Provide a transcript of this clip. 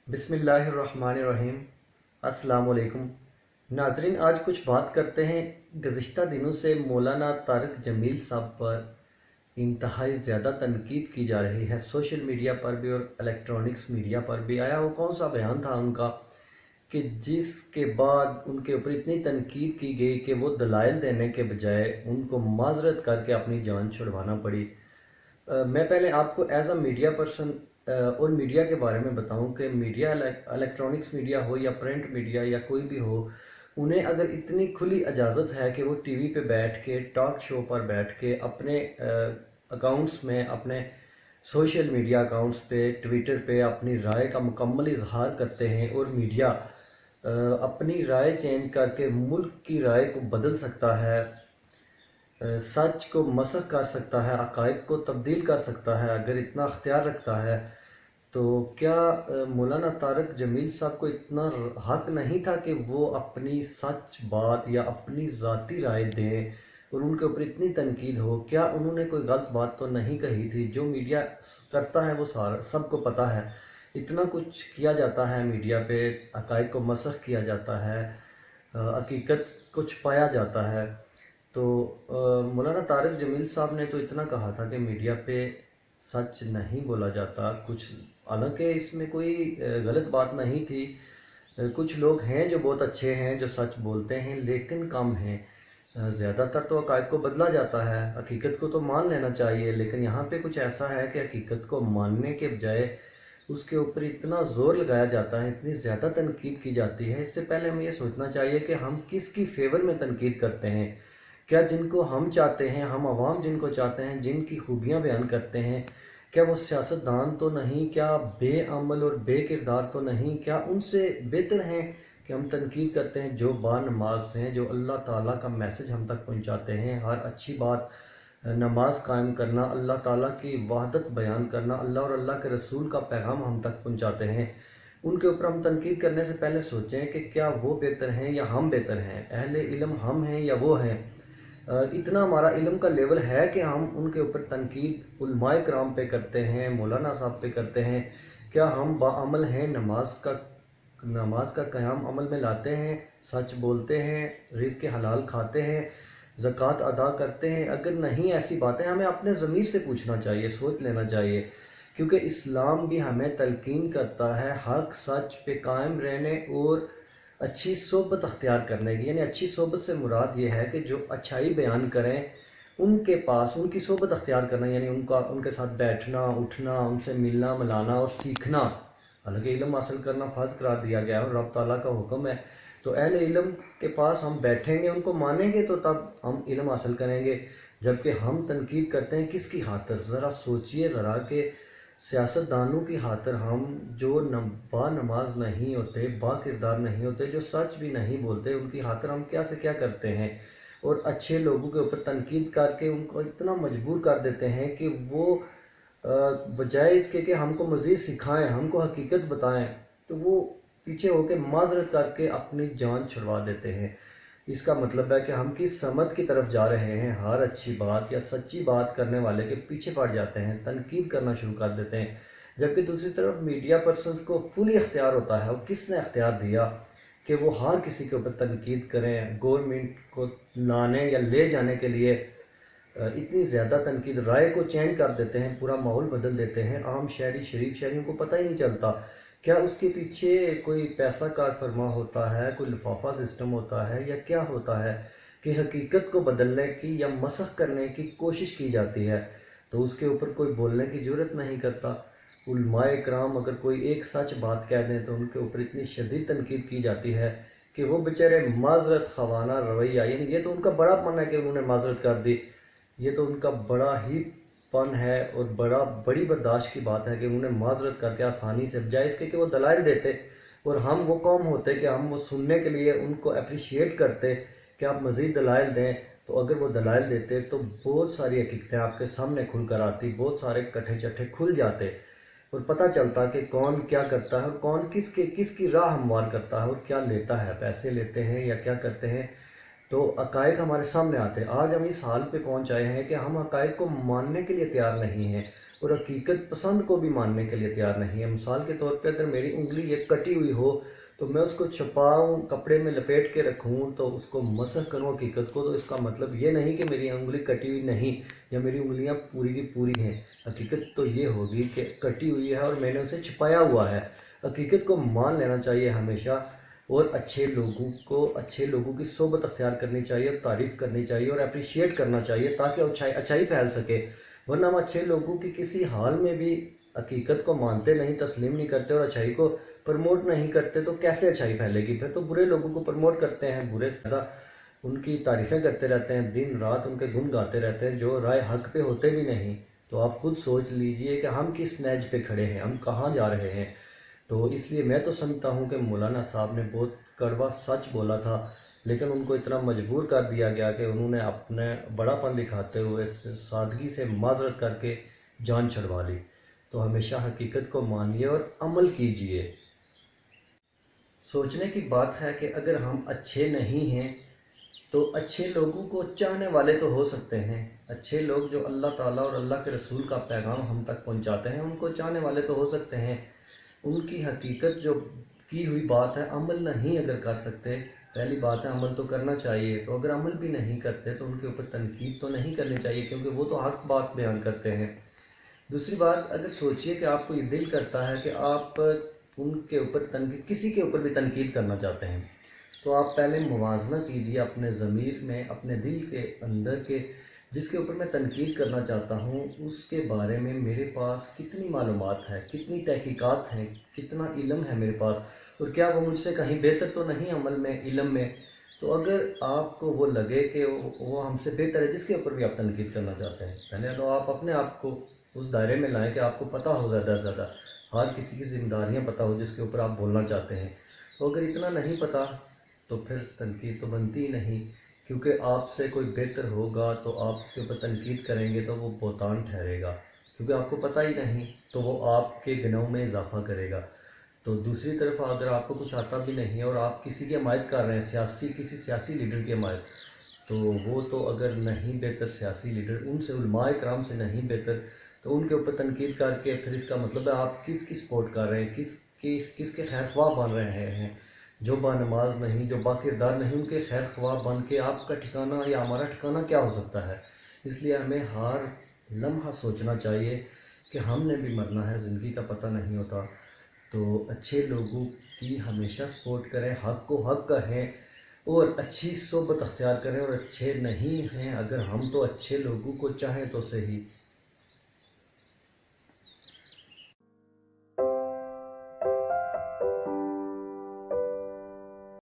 बिस्मिल्लाहिर्रहमानिर्रहीम। अस्सलाम वालेकुम नाजरीन, आज कुछ बात करते हैं। गुज़िश्ता दिनों से मौलाना तारिक जमील साहब पर इंतहाई ज़्यादा तनकीद की जा रही है। सोशल मीडिया पर भी और इलेक्ट्रॉनिक्स मीडिया पर भी आया वो कौन सा बयान था उनका कि जिसके बाद उनके ऊपर इतनी तनकीद की गई कि वो दलाइल देने के बजाय उनको माजरत करके अपनी जान छुड़वाना पड़ी। मैं पहले आपको एज अ मीडिया पर्सन और मीडिया के बारे में बताऊं कि मीडिया, इलेक्ट्रॉनिक्स मीडिया हो या प्रिंट मीडिया या कोई भी हो, उन्हें अगर इतनी खुली इजाज़त है कि वो टीवी पे बैठ के, टॉक शो पर बैठ के अपने अकाउंट्स में, अपने सोशल मीडिया अकाउंट्स पे, ट्विटर पे अपनी राय का मुकम्मल इजहार करते हैं और मीडिया अपनी राय चेंज करके मुल्क की राय को बदल सकता है, सच को मसख कर सकता है, अकायद को तब्दील कर सकता है, अगर इतना अख्तियार रखता है तो क्या मौलाना तारिक जमील साहब को इतना हक नहीं था कि वो अपनी सच बात या अपनी ज़ाती राय दें और उनके ऊपर इतनी तनकीद हो? क्या उन्होंने कोई गलत बात तो नहीं कही थी? जो मीडिया करता है वो सारा सबको पता है, इतना कुछ किया जाता है मीडिया पे, अकायद को मसख किया जाता है, हकीकत को छुपाया जाता है। तो मौलाना तारिक जमील साहब ने तो इतना कहा था कि मीडिया पे सच नहीं बोला जाता कुछ, हालांकि इसमें कोई गलत बात नहीं थी। कुछ लोग हैं जो बहुत अच्छे हैं, जो सच बोलते हैं, लेकिन कम हैं। ज़्यादातर तो हक़ाइक़ को बदला जाता है, हकीकत को तो मान लेना चाहिए, लेकिन यहाँ पे कुछ ऐसा है कि हकीकत को मानने के बजाय उसके ऊपर इतना ज़ोर लगाया जाता है, इतनी ज़्यादा तनकीद की जाती है। इससे पहले हमें ये सोचना चाहिए कि हम किसकी फेवर में तनकीद करते हैं। क्या जिनको हम चाहते हैं, हम अवाम जिनको चाहते हैं, जिनकी खूबियाँ बयान करते हैं, क्या वो सियासतदान तो नहीं, क्या बेअमल और बेकिरदार तो नहीं, क्या उनसे बेहतर हैं कि हम तनकीद करते हैं जो बानमाज हैं, जो अल्लाह ताला का मैसेज हम तक पहुंचाते हैं। हर अच्छी बात, नमाज कायम करना, अल्लाह ताला की वहदत बयान करना, अल्लाह और अल्लाह के रसूल का पैगाम हम तक पहुंचाते हैं। उनके ऊपर हम तनकीद करने से पहले सोचें कि क्या वो बेहतर हैं या हम बेहतर हैं, अहले इल्म हम हैं या वो हैं। इतना हमारा इल्म का लेवल है कि हम उनके ऊपर तनकीद उलमाए कराम पे करते हैं, मौलाना साहब पे करते हैं। क्या हम बाअमल हैं, नमाज का क़याम अमल में लाते हैं, सच बोलते हैं, रिज़्क़ हलाल खाते हैं, ज़कात अदा करते हैं? अगर नहीं ऐसी बातें हमें अपने ज़मीर से पूछना चाहिए, सोच लेना चाहिए, क्योंकि इस्लाम भी हमें तलकीन करता है हक़ सच पे कायम रहने और अच्छी सोबत अख्तियार करने की। यानी अच्छी सोबत से मुराद ये है कि जो अच्छाई बयान करें उनके पास उनकी सोबत अख्तियार करना, यानी उनके साथ बैठना, उठना, उनसे मिलना मिलाना और सीखना। हालांकि इल्म हासिल करना फ़र्ज करार दिया गया है और रब ताला का हुक्म है, तो अहले इल्म के पास हम बैठेंगे, उनको मानेंगे तो तब हम इल्म हासिल करेंगे। जबकि हम तनकीद करते हैं किसकी खातिर? ज़रा सोचिए ज़रा कि सियासतदानों की खातिर हम जो बा नमाज नहीं होते, बा किरदार नहीं होते, जो सच भी नहीं बोलते, उनकी खातिर हम क्या से क्या करते हैं। और अच्छे लोगों के ऊपर तनकीद करके उनको इतना मजबूर कर देते हैं कि वो बजाय इसके कि हमको मज़ीद सिखाएं, हमको हकीकत बताएं, तो वो पीछे होकर माजरत करके अपनी जान छुड़वा देते हैं। इसका मतलब है कि हम किस समत की तरफ जा रहे हैं? हर अच्छी बात या सच्ची बात करने वाले के पीछे पड़ जाते हैं, तनकीद करना शुरू कर देते हैं। जबकि दूसरी तरफ मीडिया पर्सनस को फुली अख्तियार होता है, और किसने अख्तियार दिया कि वो हर किसी के ऊपर तनकीद करें? गवर्नमेंट को लाने या ले जाने के लिए इतनी ज़्यादा तनकीद, राय को चेंज कर देते हैं, पूरा माहौल बदल देते हैं। आम शहरी, शरीफ शहरियों को पता ही नहीं चलता क्या उसके पीछे कोई पैसा कार फरमा होता है, कोई लिफाफा सिस्टम होता है, या क्या होता है कि हकीकत को बदलने की या मसख करने की कोशिश की जाती है, तो उसके ऊपर कोई बोलने की जरूरत नहीं करता। उलमाए कराम अगर कोई एक सच बात कह दें तो उनके ऊपर इतनी शदीद तनकीद की जाती है कि वो बेचारे माजरत खवाना रवैया, यानी ये तो उनका बड़ापन है कि उन्होंने माजरत कर दी, ये तो उनका बड़ा ही पन है और बड़ी बर्दाश्त की बात है कि उन्होंने माजरत करके आसानी से, बजाय इसके कि वो दलाइल देते और हम वो कौम होते कि हम वो सुनने के लिए उनको अप्रिशिएट करते कि आप मज़ीद दलाइल दें। तो अगर वो दलाइल देते तो बहुत सारी हकीकतें आपके सामने खुल कर आती, बहुत सारे कट्ठे चट्ठे खुल जाते और पता चलता कि कौन क्या करता है और कौन किसकी राह हमवार करता है और क्या लेता है, पैसे लेते हैं या क्या करते हैं। तो हक़ाइक़ हमारे सामने आते हैं। आज हम इस हाल पे पहुंच आए हैं कि हम हक़ाइक़ को मानने के लिए तैयार नहीं हैं और हकीकत पसंद को भी मानने के लिए तैयार नहीं है। मिसाल के तौर पे अगर मेरी उंगली ये कटी हुई हो तो मैं उसको छुपाऊँ, कपड़े में लपेट के रखूँ, तो उसको मसख करूँ हकीकत को, तो इसका मतलब ये नहीं कि मेरी उंगली कटी हुई नहीं या मेरी उंगलियां पूरी की पूरी हैं। हकीकत तो ये होगी कि कटी हुई है और मैंने उसे छुपाया हुआ है। हकीकत को मान लेना चाहिए हमेशा, और अच्छे लोगों की सोबत अख्तियार करनी चाहिए, तारीफ़ करनी चाहिए और अप्रिशिएट करना चाहिए ताकि अच्छाई फैल सके। वरना हम अच्छे लोगों की किसी हाल में भी हकीकत को मानते नहीं, तस्लीम नहीं करते और अच्छाई को प्रमोट नहीं करते, तो कैसे अच्छाई फैलेगी? फिर तो बुरे लोगों को प्रमोट करते हैं, बुरे ज़्यादा उनकी तारीफ़ें करते रहते हैं, दिन रात उनके गुण गाते रहते हैं, जो राय हक पे होते भी नहीं। तो आप खुद सोच लीजिए कि हम किस नैज पे खड़े हैं, हम कहाँ जा रहे हैं। तो इसलिए मैं तो समझता हूँ कि मौलाना साहब ने बहुत कड़वा सच बोला था, लेकिन उनको इतना मजबूर कर दिया गया कि उन्होंने अपने बड़ापन दिखाते हुए सादगी से माजरत करके जान छुड़वा ली। तो हमेशा हकीकत को मानिए और अमल कीजिए। सोचने की बात है कि अगर हम अच्छे नहीं हैं तो अच्छे लोगों को चाहने वाले तो हो सकते हैं। अच्छे लोग जो अल्लाह ताला और अल्लाह के रसूल का पैगाम हम तक पहुंचाते हैं, उनको चाहने वाले तो हो सकते हैं। उनकी हकीकत जो की हुई बात है अमल नहीं अगर कर सकते, पहली बात है अमल तो करना चाहिए, तो अगर अमल भी नहीं करते तो उनके ऊपर तनकीद तो नहीं करनी चाहिए, क्योंकि वो तो हक बात बयान करते हैं। दूसरी बात, अगर सोचिए कि आपको ये दिल करता है कि आप उनके ऊपर तनकीद, किसी के ऊपर भी तनकीद करना चाहते हैं, तो आप पहले मुवाजना कीजिए अपने ज़मीर में, अपने दिल के अंदर के जिसके ऊपर मैं तनकीद करना चाहता हूँ उसके बारे में मेरे पास कितनी मालूमात है, कितनी तहकीकात हैं, कितना इल्म है मेरे पास, और क्या वो मुझसे कहीं बेहतर तो नहीं अमल में, इल्म में। तो अगर आपको वो लगे कि वो हमसे बेहतर है जिसके ऊपर भी आप तनकीद करना चाहते हैं, पहले तो आप अपने आप को उस दायरे में लाएं कि आपको पता हो ज़्यादा से ज़्यादा, हर किसी की जिम्मेदारियाँ पता हो जिसके ऊपर आप बोलना चाहते हैं। तो अगर इतना नहीं पता तो फिर तनकीद तो बनती ही नहीं, क्योंकि आपसे कोई बेहतर होगा तो आप उसके ऊपर तनकीद करेंगे तो वो बहतान ठहरेगा, क्योंकि आपको पता ही नहीं तो वो आपके गुनाहों में इजाफा करेगा। तो दूसरी तरफ अगर आपको कुछ आता भी नहीं है और आप किसी की हमायत कर रहे हैं, किसी सियासी लीडर की हमायत, तो वो तो अगर नहीं बेहतर सियासी लीडर, उनसे उलमाए कराम से नहीं बेहतर, तो उनके ऊपर तनकीद करके फिर इसका मतलब है आप किसकी सपोर्ट कर रहे हैं, किसके खैर ख्वाह बन रहे हैं। जो बानमाज नहीं, जो बाकिरदार नहीं, उनके खैर ख्वाह बन के आपका ठिकाना या हमारा ठिकाना क्या हो सकता है। इसलिए हमें हर लम्हा सोचना चाहिए कि हमने भी मरना है, ज़िंदगी का पता नहीं होता। तो अच्छे लोगों की हमेशा सपोर्ट करें, हक़ को हक़ कहें और अच्छी सोबत अख्तियार करें, और अच्छे नहीं हैं अगर हम तो अच्छे लोगों को चाहें तो सही,